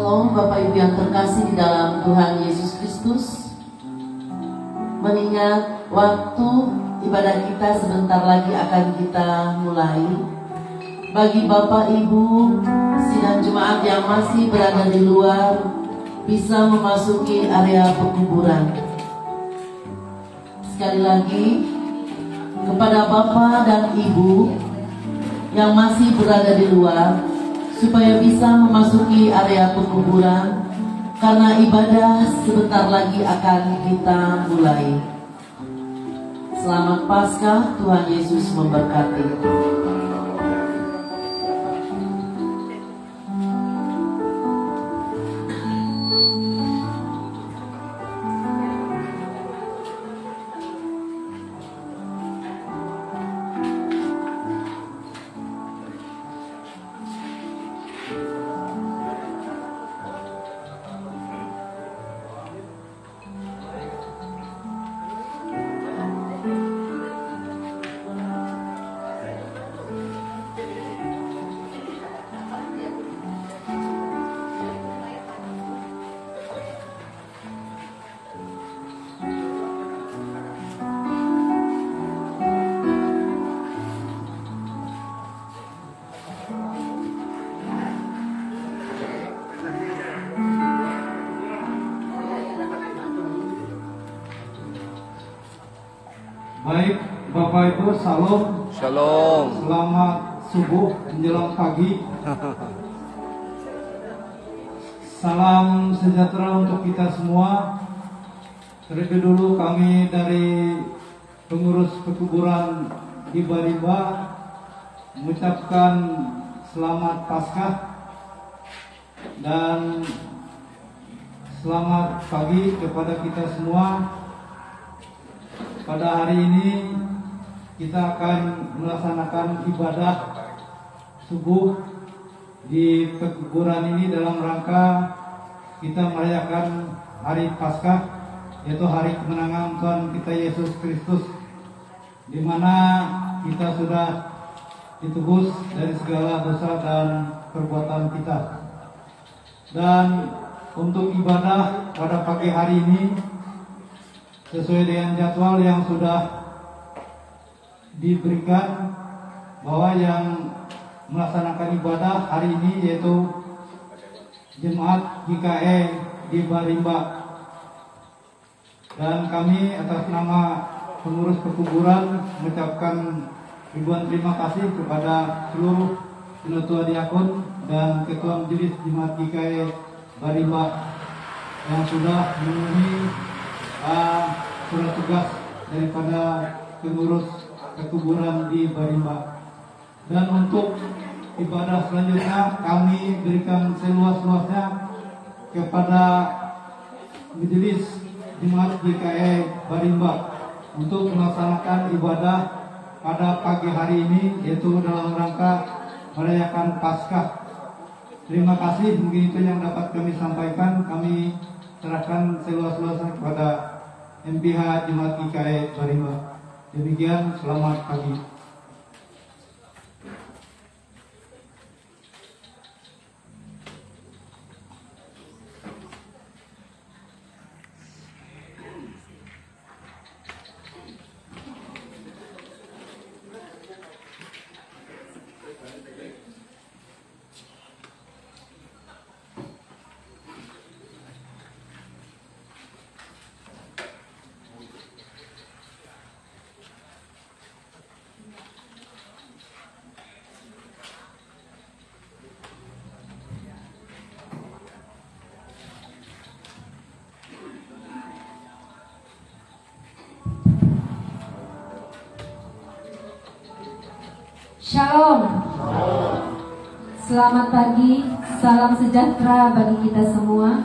Shalom Bapak Ibu yang terkasih di dalam Tuhan Yesus Kristus. Mengingat waktu ibadah kita sebentar lagi akan kita mulai, bagi Bapak Ibu sidang jemaat yang masih berada di luar bisa memasuki area pekuburan. Sekali lagi, kepada Bapak dan Ibu yang masih berada di luar, supaya bisa memasuki area pekuburan, karena ibadah sebentar lagi akan kita mulai. Selamat Paskah, Tuhan Yesus memberkati. Baik, Bapak Ibu, Shalom. Shalom. Selamat subuh menjelang pagi. Salam sejahtera untuk kita semua. Terlebih dulu kami dari pengurus pekuburan di Barimba mengucapkan selamat Paskah dan selamat pagi kepada kita semua. Pada hari ini kita akan melaksanakan ibadah subuh di pekuburan ini dalam rangka kita merayakan hari Paskah, yaitu hari kemenangan Tuhan kita Yesus Kristus, di mana kita sudah ditebus dari segala dosa dan perbuatan kita. Dan untuk ibadah pada pagi hari ini sesuai dengan jadwal yang sudah diberikan, bahwa yang melaksanakan ibadah hari ini yaitu Jemaat GKE di Barimba. Dan kami atas nama pengurus pekuburan mengucapkan ribuan terima kasih kepada seluruh penatua diakon dan ketua majelis Jemaat GKE Barimba yang sudah memenuhi surat tugas daripada pengurus pekuburan di Barimba. Dan untuk ibadah selanjutnya kami berikan seluas-luasnya kepada majelis Jemaat GKE Barimba untuk melaksanakan ibadah pada pagi hari ini, yaitu dalam rangka merayakan Paskah. Terima kasih, mungkin itu yang dapat kami sampaikan. Kami serahkan seluas-luasnya kepada MPH Jemaat GKE Barimba. Demikian, selamat pagi. Shalom. Selamat pagi, salam sejahtera bagi kita semua.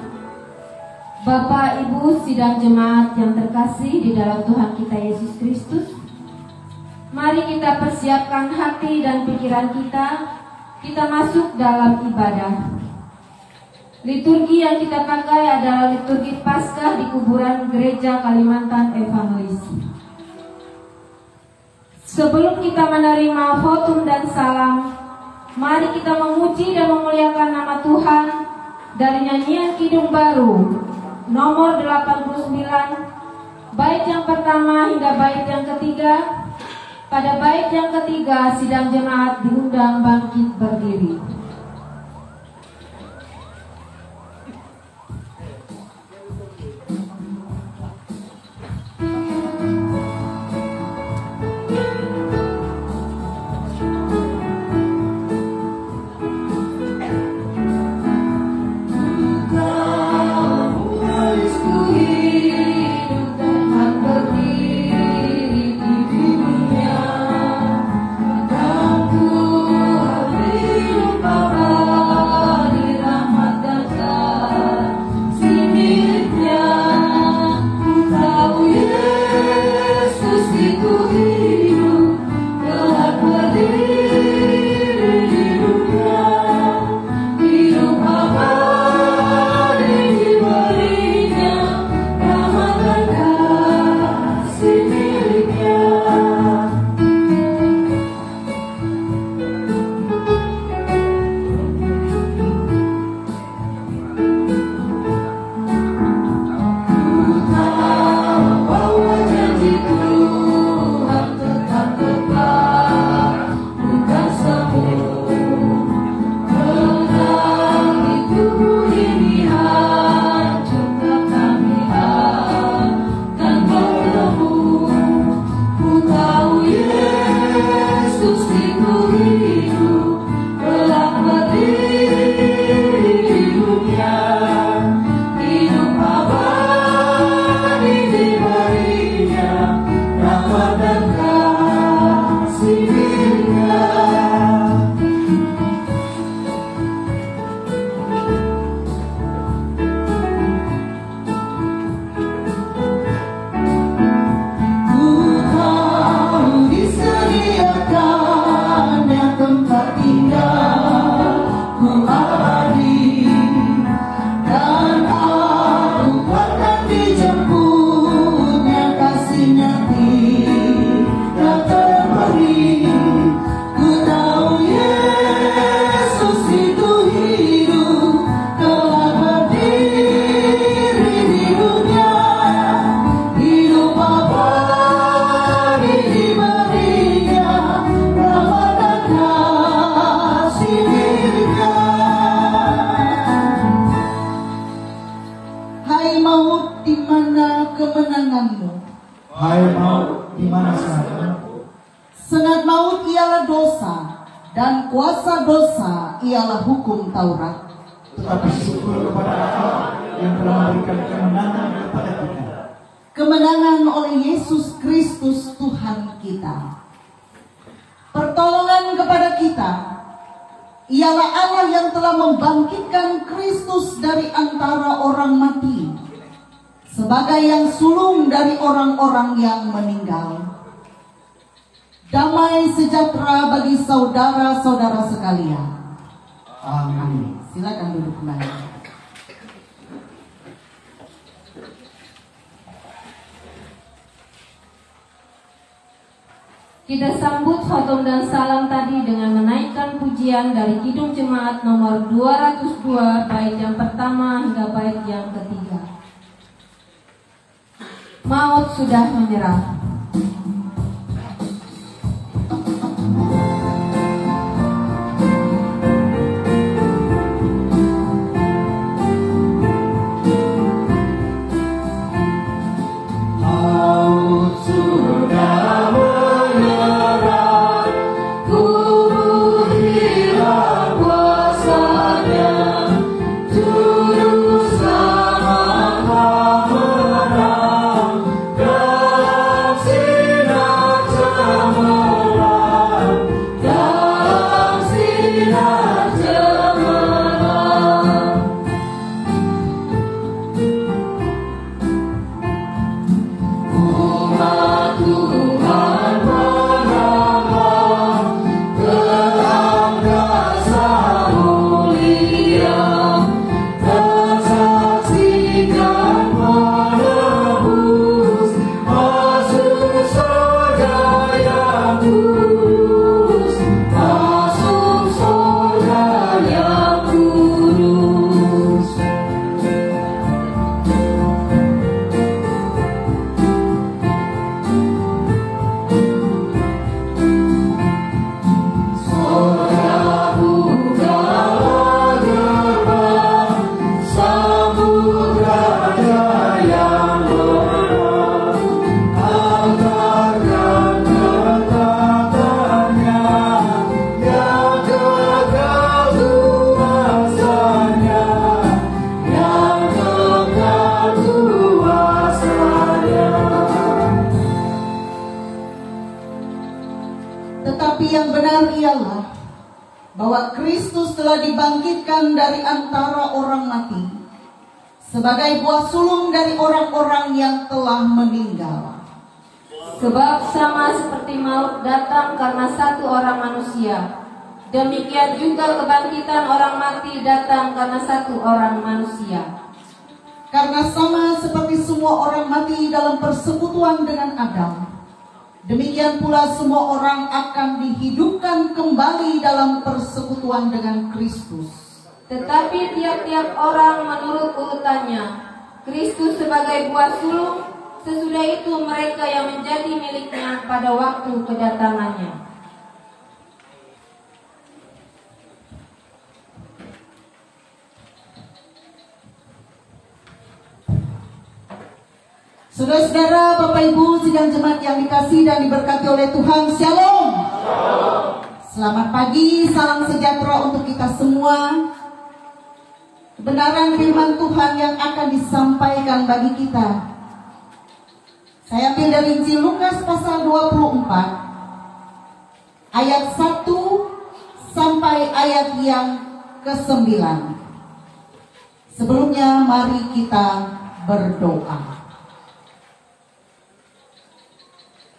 Bapak, Ibu, sidang jemaat yang terkasih di dalam Tuhan kita Yesus Kristus, mari kita persiapkan hati dan pikiran kita masuk dalam ibadah. Liturgi yang kita pakai adalah liturgi Paskah di kuburan Gereja Kalimantan Evangelis. Sebelum kita menerima votum dan salam, mari kita memuji dan memuliakan nama Tuhan dari nyanyian Kidung Baru nomor 89, bait yang pertama hingga bait yang ketiga. Pada bait yang ketiga, sidang jemaat diundang bangkit berdiri. Tetapi syukur kepada Allah yang telah memberikan kemenangan kepada kita. Kemenangan oleh Yesus Kristus Tuhan kita. Pertolongan kepada kita ialah Allah yang telah membangkitkan Kristus dari antara orang mati, sebagai yang sulung dari orang-orang yang meninggal. Damai sejahtera bagi saudara-saudara sekalian. Amin. Silakan duduk kembali. Kita sambut khotom dan salam tadi dengan menaikkan pujian dari Kidung Jemaat nomor 202, bait yang pertama hingga bait yang ketiga. Maut sudah menyerah. Juru sama menang, benar ialah bahwa Kristus telah dibangkitkan dari antara orang mati sebagai buah sulung dari orang-orang yang telah meninggal. Sebab sama seperti maut datang karena satu orang manusia, demikian juga kebangkitan orang mati datang karena satu orang manusia. Karena sama seperti semua orang mati dalam persekutuan dengan Adam, demikian pula semua orang akan dihidupkan kembali dalam persekutuan dengan Kristus. Tetapi tiap-tiap orang menurut urutannya, Kristus sebagai buah sulung, sesudah itu mereka yang menjadi miliknya pada waktu kedatangannya. Saudara-saudara, Bapak Ibu sidang jemaat yang dikasihi dan diberkati oleh Tuhan, Shalom. Selamat pagi, salam sejahtera untuk kita semua. Kebenaran firman Tuhan yang akan disampaikan bagi kita, saya ambil dari Injil Lukas pasal 24 ayat 1 sampai ayat yang ke-9. Sebelumnya mari kita berdoa.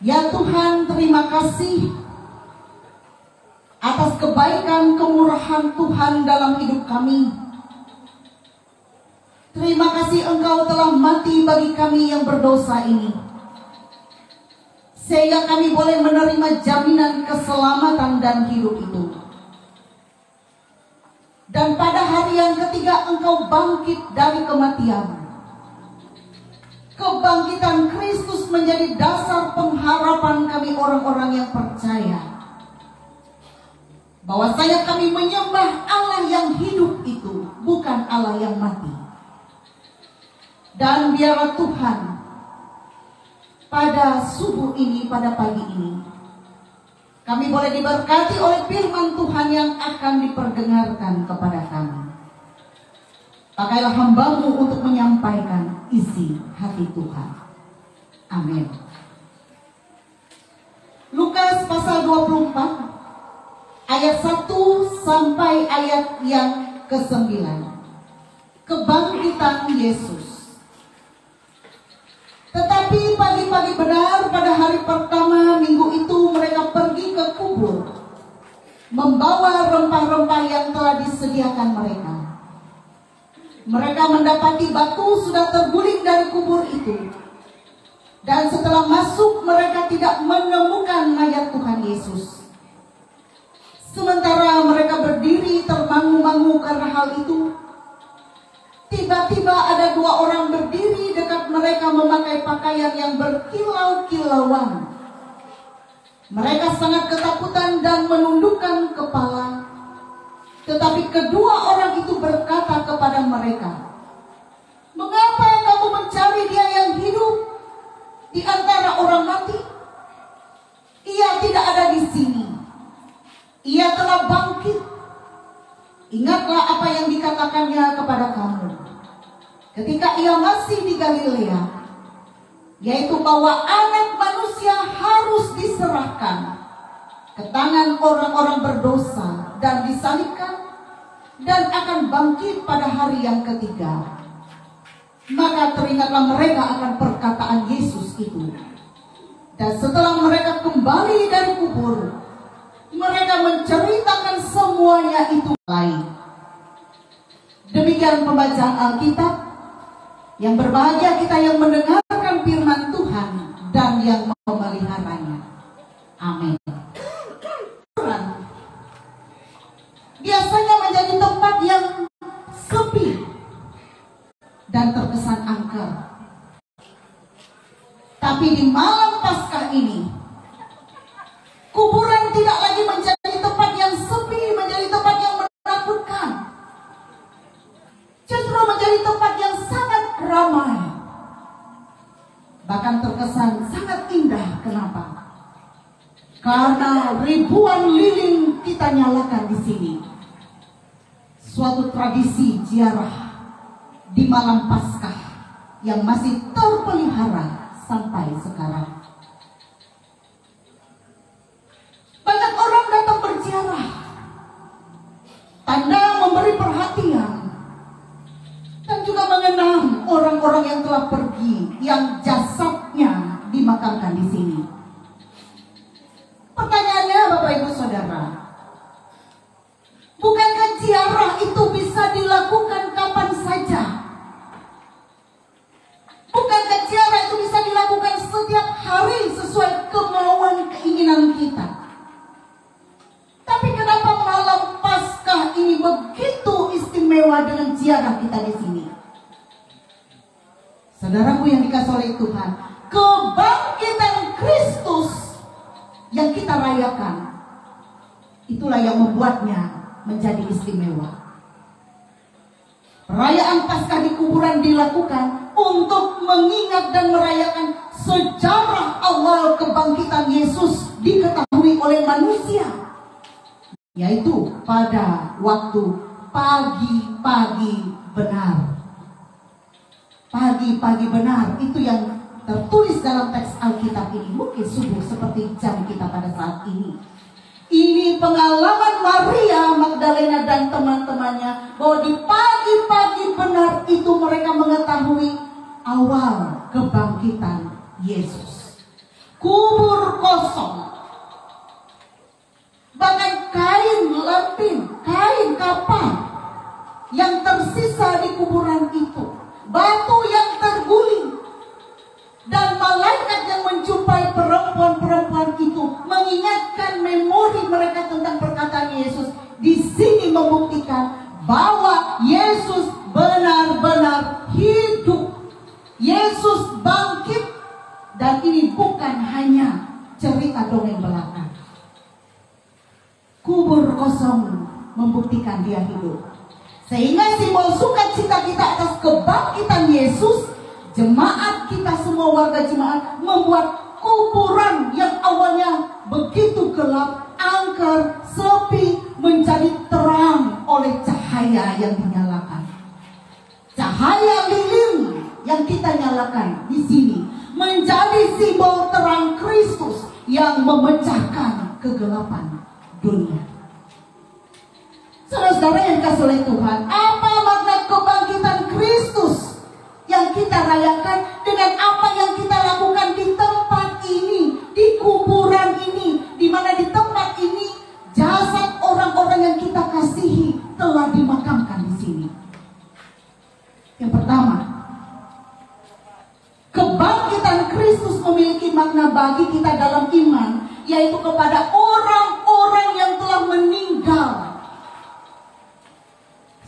Ya Tuhan, terima kasih atas kebaikan kemurahan Tuhan dalam hidup kami. Terima kasih Engkau telah mati bagi kami yang berdosa ini, sehingga kami boleh menerima jaminan keselamatan dan hidup itu. Dan pada hari yang ketiga Engkau bangkit dari kematian. Kebangkitan Kristus menjadi dasar pengharapan kami orang-orang yang percaya, bahwasanya kami menyembah Allah yang hidup itu, bukan Allah yang mati. Dan biarlah Tuhan, pada subuh ini, pada pagi ini, kami boleh diberkati oleh firman Tuhan yang akan diperdengarkan kepada kami. Pakailah hamba-Mu untuk menyampaikan isi hati Tuhan. Amin. Lukas pasal 24 ayat 1 sampai ayat yang ke-9. Kebangkitan Yesus. Tetapi pagi-pagi benar pada hari pertama minggu itu mereka pergi ke kubur, membawa rempah-rempah yang telah disediakan mereka. Mereka mendapati batu sudah terguling dari kubur itu. Dan setelah masuk mereka tidak menemukan mayat Tuhan Yesus. Sementara mereka berdiri termangu-mangu karena hal itu, tiba-tiba ada dua orang berdiri dekat mereka memakai pakaian yang berkilau-kilauan. Mereka sangat ketakutan dan menundukkan kepala. Tetapi kedua orang itu berkata kepada mereka, "Mengapa kamu mencari Dia yang hidup di antara orang mati? Ia tidak ada di sini. Ia telah bangkit. Ingatlah apa yang dikatakannya kepada kamu ketika ia masih di Galilea, yaitu bahwa Anak Manusia harus diserahkan ke tangan orang-orang berdosa dan disalibkan, dan akan bangkit pada hari yang ketiga." Maka teringatlah mereka akan perkataan Yesus itu. Dan setelah mereka kembali dari kubur, mereka menceritakan semuanya itu lain. Demikian pembacaan Alkitab. Yang berbahagia kita yang mendengarkan firman Tuhan dan yang memeliharanya. Amin. Biasanya menjadi tempat yang sepi dan terkesan angker. Tapi di malam Paskah ini, kuburan tidak lagi menjadi tempat yang sepi, menjadi tempat yang menakutkan. Justru menjadi tempat yang sangat ramai. Bahkan terkesan sangat indah. Kenapa? Karena ribuan lilin kita nyalakan di sini. Suatu tradisi ziarah di malam Paskah yang masih terpelihara sampai sekarang. Banyak orang datang yang jasadnya dimakamkan di sini. Pertanyaannya Bapak Ibu Saudara, bukankah ziarah itu bisa dilakukan kapan saja? Bukankah ziarah itu bisa dilakukan setiap hari sesuai kemauan keinginan kita? Tapi kenapa malam Paskah ini begitu istimewa dengan ziarah kita di sini? Saudaraku yang dikasihi oleh Tuhan, kebangkitan Kristus yang kita rayakan, itulah yang membuatnya menjadi istimewa. Perayaan Paskah di kuburan dilakukan untuk mengingat dan merayakan sejarah awal kebangkitan Yesus diketahui oleh manusia, yaitu pada waktu pagi-pagi benar. Pagi-pagi benar itu yang tertulis dalam teks Alkitab ini. Mungkin subuh seperti jam kita pada saat ini. Ini pengalaman Maria Magdalena dan teman-temannya, bahwa di pagi-pagi benar itu mereka mengetahui awal kebangkitan Yesus. Kubur kosong, bahkan kain lempin, kain kapal yang tersisa di kuburan itu, batu yang terguling, dan malaikat yang menjumpai perempuan-perempuan itu mengingatkan memori mereka tentang perkataan Yesus. Di sini membuktikan bahwa Yesus benar-benar hidup. Yesus bangkit, dan ini bukan hanya cerita dongeng belaka. Kubur kosong membuktikan dia hidup. Sehingga simbol sukacita kita atas kebangkitan Yesus, jemaat kita semua, warga jemaat, membuat kuburan yang awalnya begitu gelap, angker, sepi, menjadi terang oleh cahaya yang dinyalakan. Cahaya lilin yang kita nyalakan di sini menjadi simbol terang Kristus yang memecahkan kegelapan dunia. Saudara-saudara yang dikasihi oleh Tuhan, apa makna kebangkitan Kristus yang kita rayakan dengan apa yang kita lakukan di tempat ini, di kuburan ini, di mana di tempat ini jasad orang-orang yang kita kasihi telah dimakamkan di sini? Yang pertama, kebangkitan Kristus memiliki makna bagi kita dalam iman, yaitu kepada orang-orang yang telah meninggal.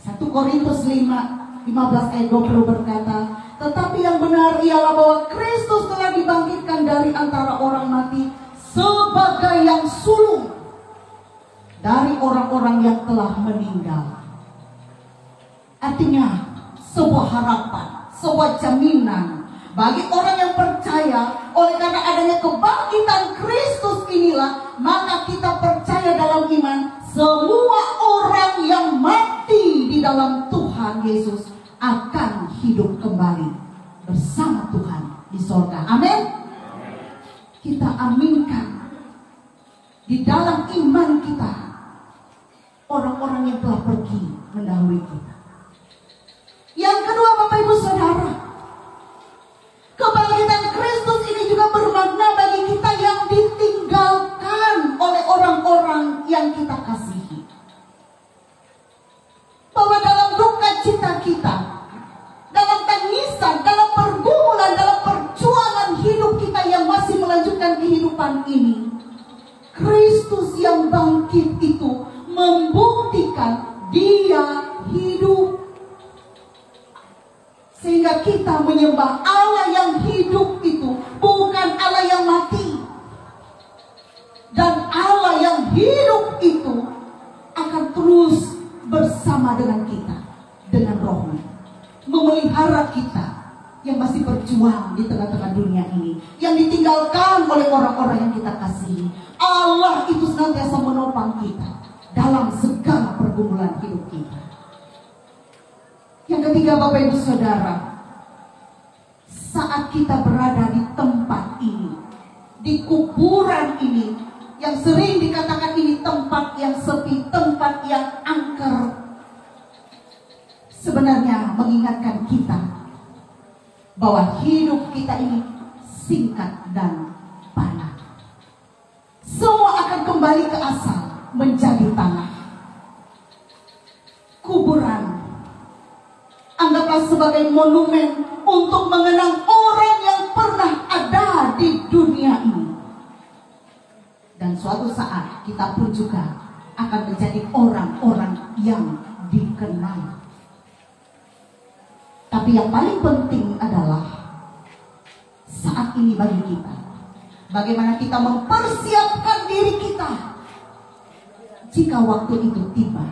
1 Korintus 5:15 ayat 20 berkata, tetapi yang benar ialah bahwa Kristus telah dibangkitkan dari antara orang mati sebagai yang sulung dari orang-orang yang telah meninggal. Artinya sebuah harapan, sebuah jaminan bagi orang yang percaya. Oleh karena adanya kebangkitan Kristus inilah, maka kita percaya dalam iman, semua orang yang mati di dalam Tuhan Yesus akan hidup kembali bersama Tuhan di sorga. Amin. Kita aminkan di dalam iman kita orang-orang yang telah pergi mendahului kita. Yang kedua, Bapak Ibu Saudara, kebangkitan Kristus ini juga bermakna bagi kita yang ditinggalkan oleh orang-orang yang kita kasihi. Bahwa dalam duka cita kita, dalam tangisan, dalam pergumulan, dalam perjuangan hidup kita yang masih melanjutkan kehidupan ini, Kristus yang bangkit itu membuktikan dia hidup. Sehingga kita menyembah Allah yang hidup itu, bukan Allah yang mati. Dan Allah yang hidup itu akan terus bersama dengan kita, dengan rohnya, memelihara kita yang masih berjuang di tengah-tengah dunia ini, yang ditinggalkan oleh orang-orang yang kita kasihi. Allah itu senantiasa menopang kita dalam segala pergumulan hidup kita. Yang ketiga, Bapak Ibu Saudara, saat kita berada di tempat ini, di kuburan ini, yang sering dikatakan ini tempat yang sepi, tempat yang angker, sebenarnya mengingatkan kita bahwa hidup kita ini singkat dan panah. Semua akan kembali ke asal, menjadi tanah. Kuburan anggaplah sebagai monumen untuk mengenang orang yang pernah ada di dunia ini. Dan suatu saat kita pun juga akan menjadi orang-orang yang dikenal. Tapi yang paling penting adalah saat ini bagi kita, bagaimana kita mempersiapkan diri kita jika waktu itu tiba.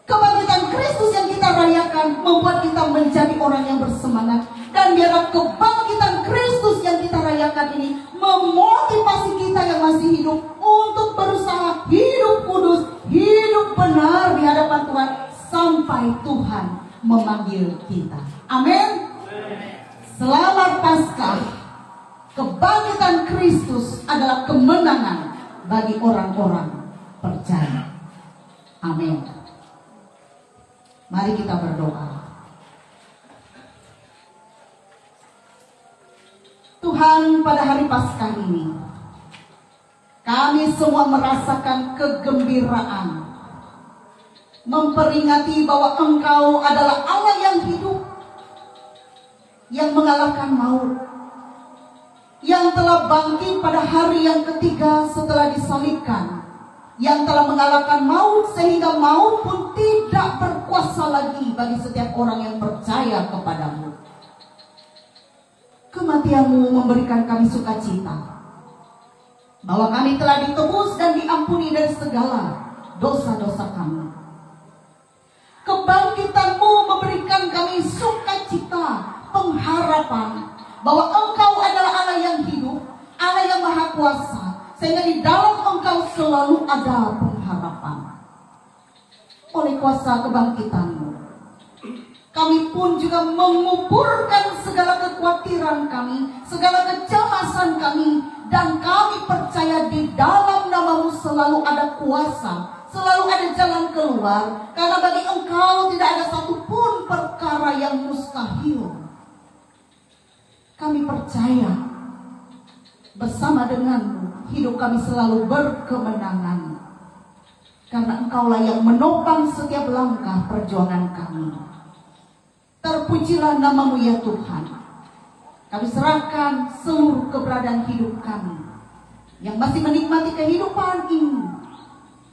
Kebangkitan Kristus yang kita rayakan membuat kita menjadi orang yang bersemangat. Dan biarlah kebangkitan Kristus yang kita rayakan ini memotivasi kita yang masih hidup untuk berusaha hidup kudus, hidup benar di hadapan Tuhan sampai Tuhan memanggil kita. Amin. Selamat Paskah. Kebangkitan Kristus adalah kemenangan bagi orang-orang percaya. Amin. Mari kita berdoa. Tuhan, pada hari Paskah ini kami semua merasakan kegembiraan, memperingati bahwa Engkau adalah Allah yang hidup, yang mengalahkan maut, yang telah bangkit pada hari yang ketiga setelah disalibkan, yang telah mengalahkan maut sehingga maut pun tidak berkuasa lagi bagi setiap orang yang percaya kepadamu. Kematianmu memberikan kami sukacita bahwa kami telah ditebus dan diampuni dari segala dosa-dosa kami. Kebangkitanmu memberikan kami sukacita, pengharapan bahwa Engkau adalah Allah yang hidup, Allah yang maha kuasa, sehingga di dalam Engkau selalu ada pengharapan. Oleh kuasa kebangkitan-Mu, kami pun juga menguburkan segala kekhawatiran kami, segala kecemasan kami, dan kami percaya di dalam nama-Mu selalu ada kuasa, selalu ada jalan keluar, karena bagi Engkau tidak ada satupun perkara yang mustahil. Kami percaya bersama dengan-Mu hidup kami selalu berkemenangan, karena Engkaulah yang menopang setiap langkah perjuangan kami. Terpujilah nama-Mu ya Tuhan. Kami serahkan seluruh keberadaan hidup kami yang masih menikmati kehidupan ini,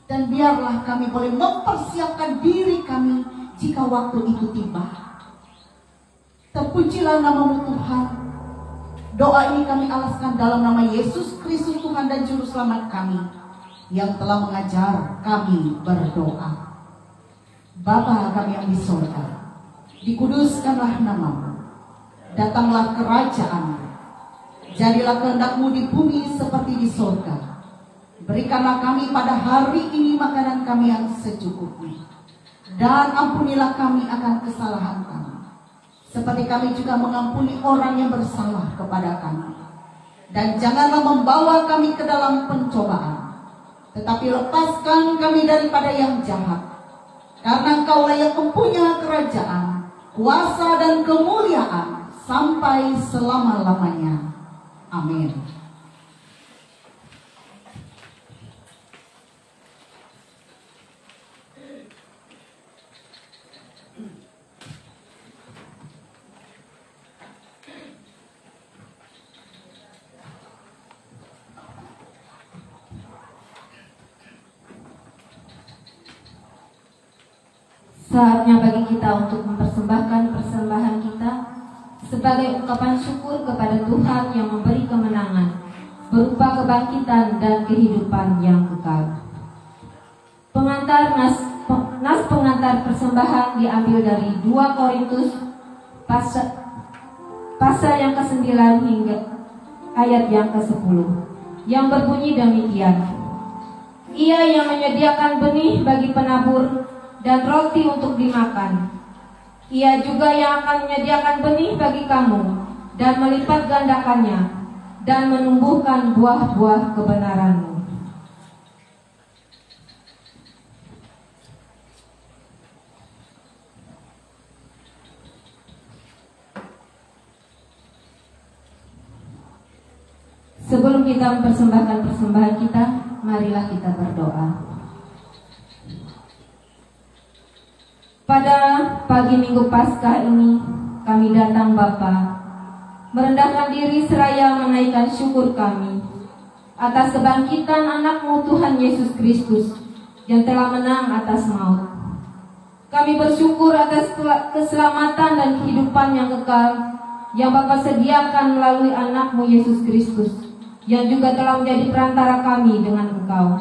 dan biarlah kami boleh mempersiapkan diri kami jika waktu itu tiba. Terpujilah nama-Mu Tuhan. Doa ini kami alaskan dalam nama Yesus Kristus Tuhan dan Juru Selamat kami, yang telah mengajar kami berdoa. Bapa kami yang di surga, dikuduskanlah nama-Mu, datanglah kerajaan-Mu, jadilah kehendak-Mu di bumi seperti di surga. Berikanlah kami pada hari ini makanan kami yang secukupnya, dan ampunilah kami akan kesalahan kami, seperti kami juga mengampuni orang yang bersalah kepada kami. Dan janganlah membawa kami ke dalam pencobaan, tetapi lepaskan kami daripada yang jahat. Karena Engkaulah yang mempunyai kerajaan, kuasa dan kemuliaan sampai selama-lamanya. Amin. Saatnya bagi kita untuk mempersembahkan persembahan kita sebagai ungkapan syukur kepada Tuhan yang memberi kemenangan berupa kebangkitan dan kehidupan yang kekal. Nas pengantar persembahan diambil dari 2 Korintus pasal yang ke-9 hingga ayat yang ke-10, yang berbunyi demikian: Ia yang menyediakan benih bagi penabur dan roti untuk dimakan, Ia juga yang akan menyediakan benih bagi kamu dan melipat gandakannya dan menumbuhkan buah-buah kebenaranmu. Sebelum kita mempersembahkan persembahan kita, marilah kita berdoa. Pada pagi Minggu Paskah ini, kami datang Bapa, merendahkan diri seraya menaikkan syukur kami atas kebangkitan anak-Mu Tuhan Yesus Kristus yang telah menang atas maut. Kami bersyukur atas keselamatan dan kehidupan yang kekal yang Bapa sediakan melalui anak-Mu Yesus Kristus, yang juga telah menjadi perantara kami dengan Engkau,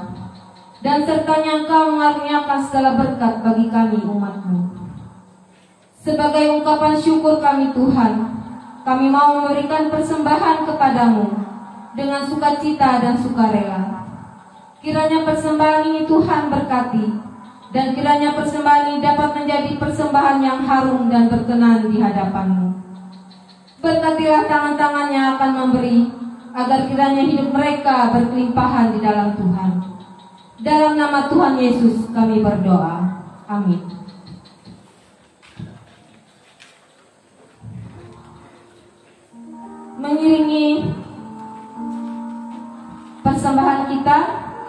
dan sertanya Engkau mengaruniakan segala berkat bagi kami umat-Mu. Sebagai ungkapan syukur kami Tuhan, kami mau memberikan persembahan kepadamu dengan sukacita dan sukarela. Kiranya persembahan ini Tuhan berkati, dan kiranya persembahan ini dapat menjadi persembahan yang harum dan berkenan di hadapan-Mu. Berkatilah tangan-tangan yang akan memberi, agar kiranya hidup mereka berkelimpahan di dalam Tuhan. Dalam nama Tuhan Yesus kami berdoa. Amin. Mengiringi persembahan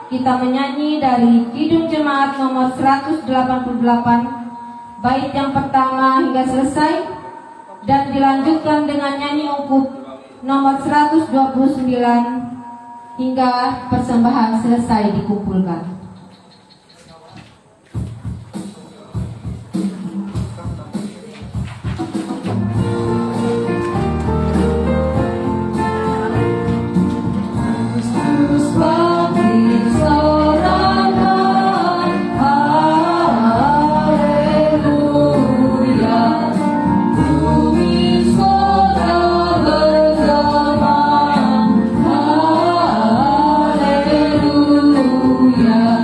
kita menyanyi dari Kidung Jemaat nomor 188, bait yang pertama hingga selesai, dan dilanjutkan dengan nyanyi ungkup nomor 129 hingga persembahan selesai dikumpulkan. Hallelujah.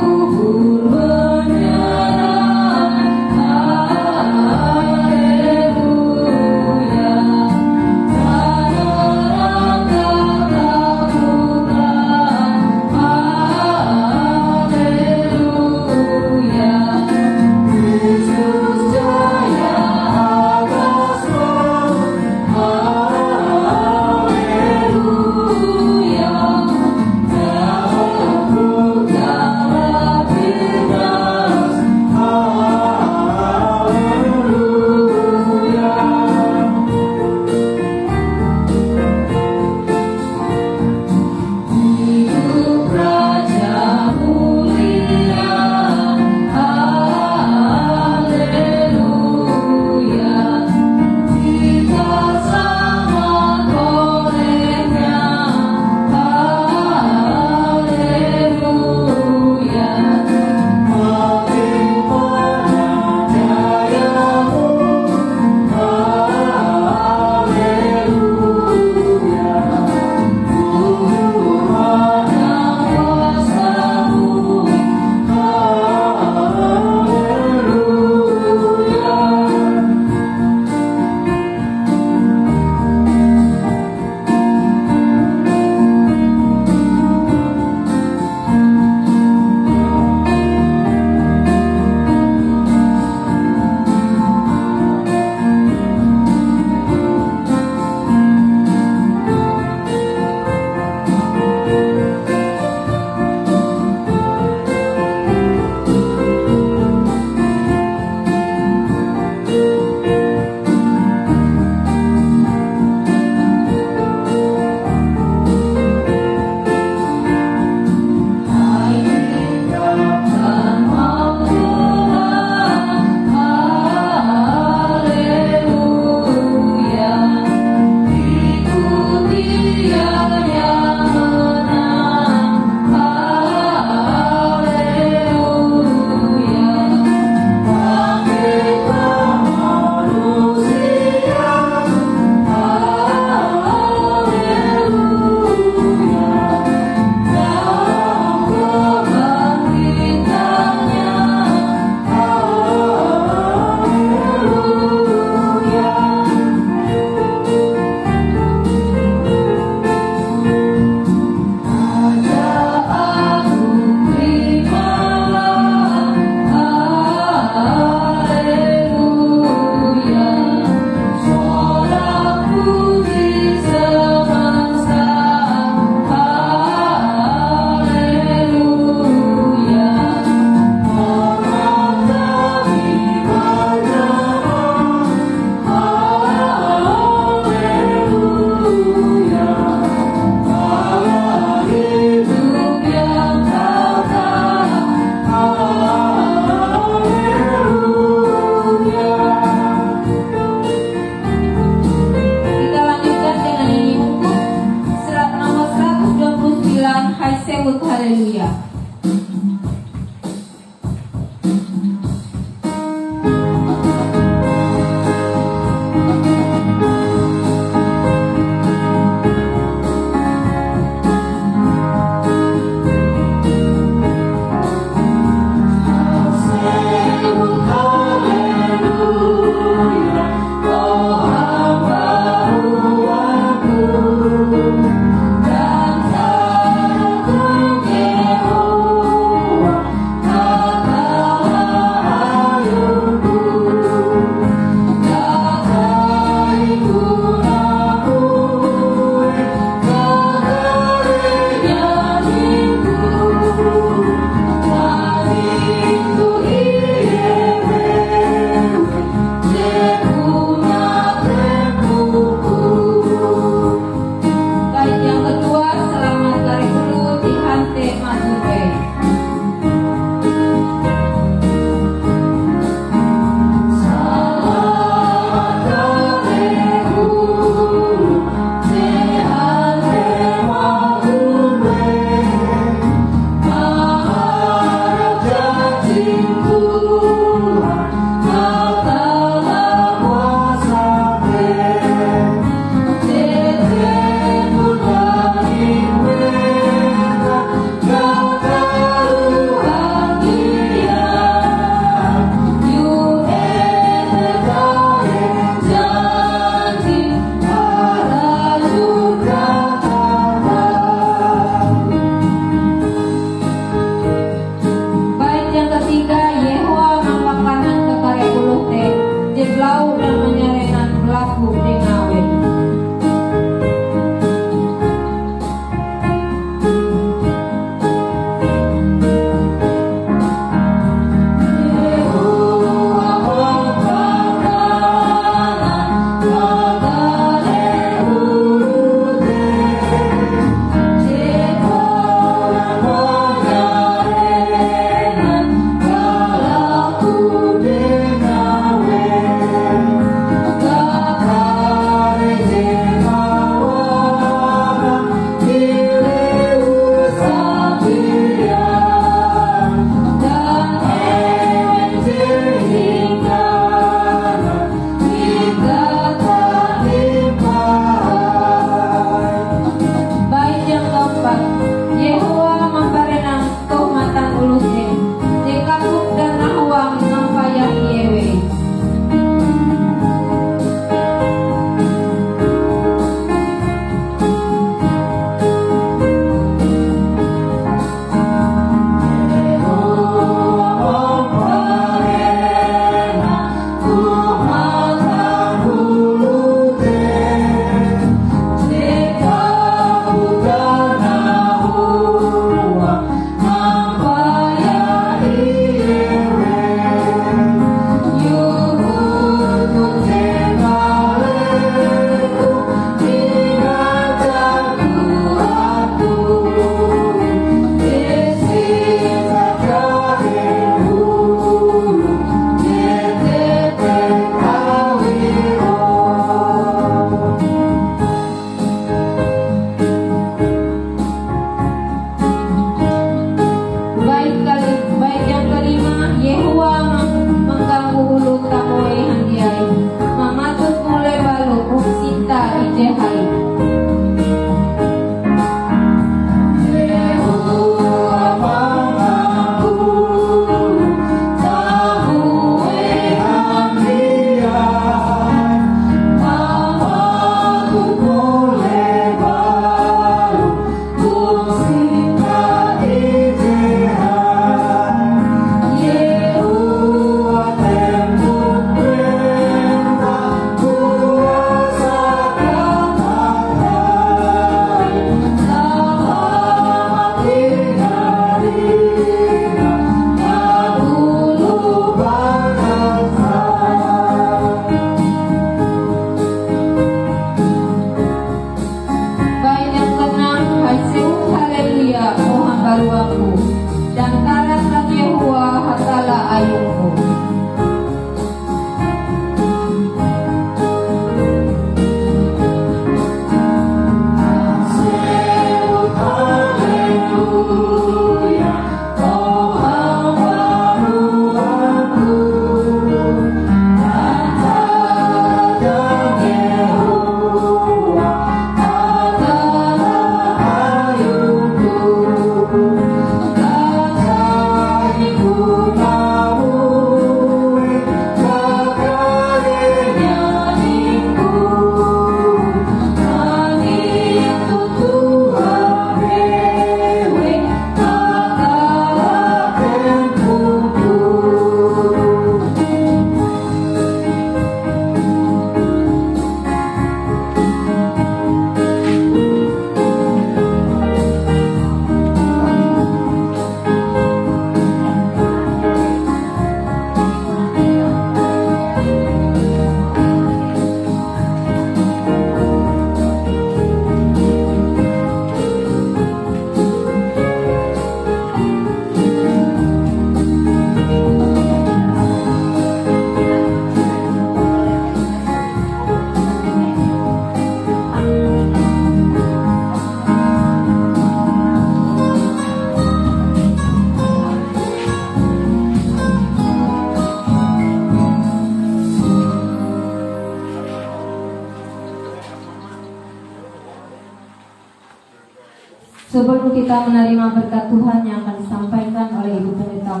Sebelum kita menerima berkat Tuhan yang akan disampaikan oleh Ibu Pendeta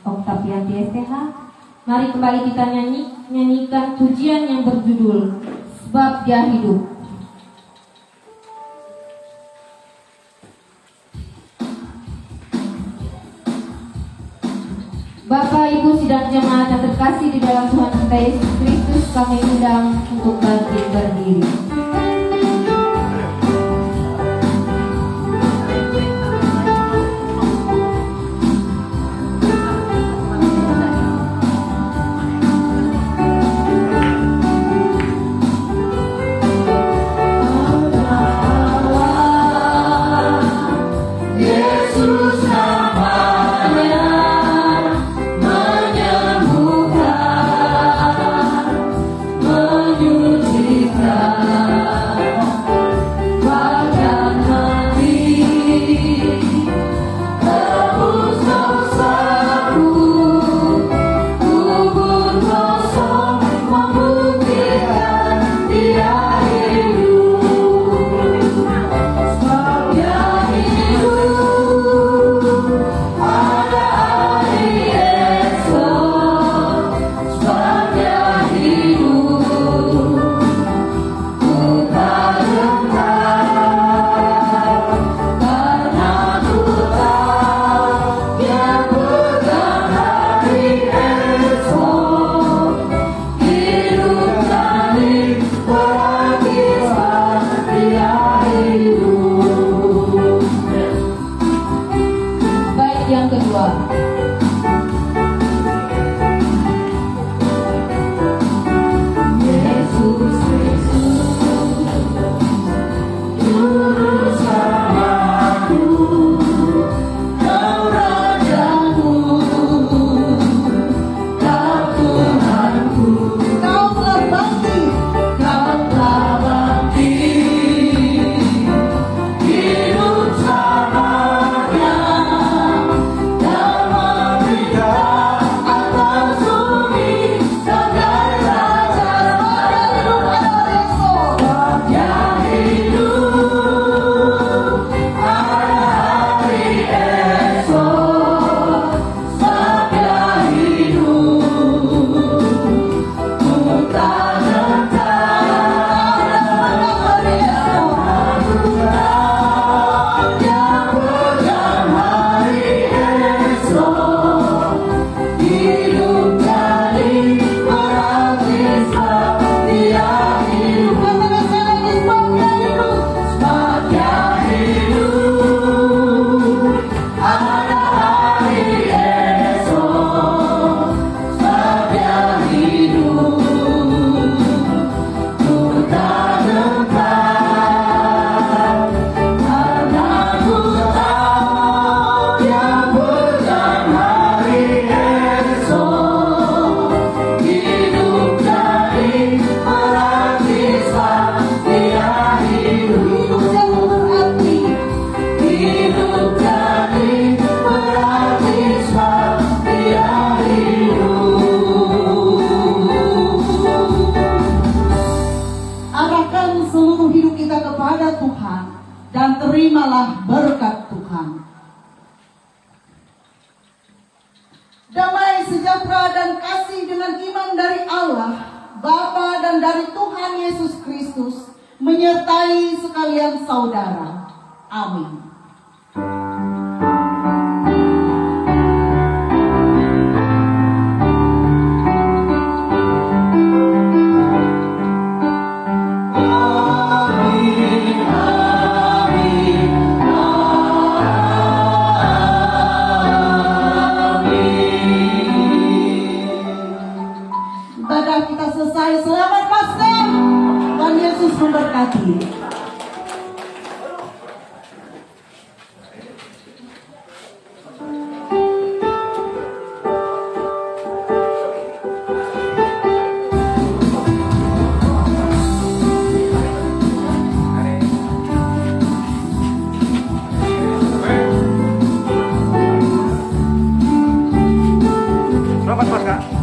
Oktavianti STH, mari kembali kita nyanyikan pujian yang berjudul Sebab Dia Hidup. Bapak, Ibu, sidang jemaat yang terkasih di dalam Tuhan kita Yesus Kristus, kami undang untuk bangkit berdiri.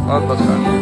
Selamat Pasca.